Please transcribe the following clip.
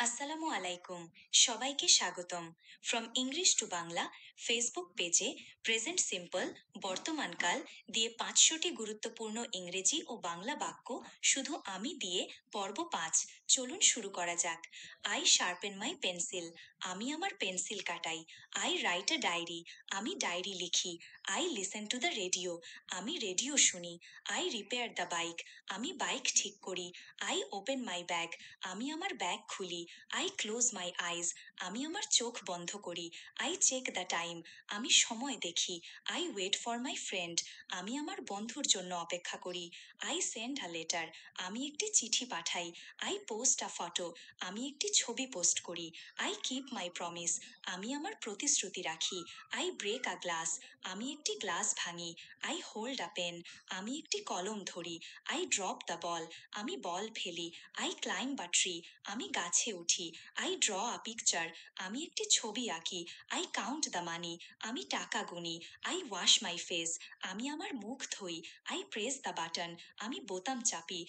আসসালামু আলাইকুম। সবাইকে স্বাগতম। From English to Bangla Facebook পেজে প্রেজেন্ট সিম্পল বর্তমানকাল দিয়ে ৫০০টি গুরুত্বপূর্ণ ইংরেজি ও বাংলা বাক্য শুধু আমি দিয়ে পর্ব ৫। চলুন শুরু করা যাক। I sharpen my pencil. আমি আমার পেন্সিল কাটাই। I write a diary. আমি ডায়েরি লিখি। I listen to the radio. আমি রেডিও শুনি। I repair the bike. আমি বাইক ঠিক করি। I open my bag. আমি আমার ব্যাগ খুলি। I close my eyes. আমি আমার চোখ বন্ধ করি। I check the time. আমি সময় দেখি। I wait for my friend. আমি আমার বন্ধুর জন্য অপেক্ষা করি। I send a letter. আমি একটি চিঠি পাঠাই। I post a photo. আমি একটি ছবি পোস্ট করি। I keep my promise. আমি আমার প্রতিশ্রুতি রাখি। I break a glass. আমি একটি গ্লাস ভাঙি। I hold a pen. আমি একটি কলম ধরি। I drop the ball. আমি বল ফেলি। I climb a tree. আমি গাছে উঠি। I draw a picture. আমি একটি ছবি আঁকি। I count the money. আমি টাকা গুনি। I wash my face. আমি আমার মুখ ধুই। I press the button. আমি বোতাম চাপি।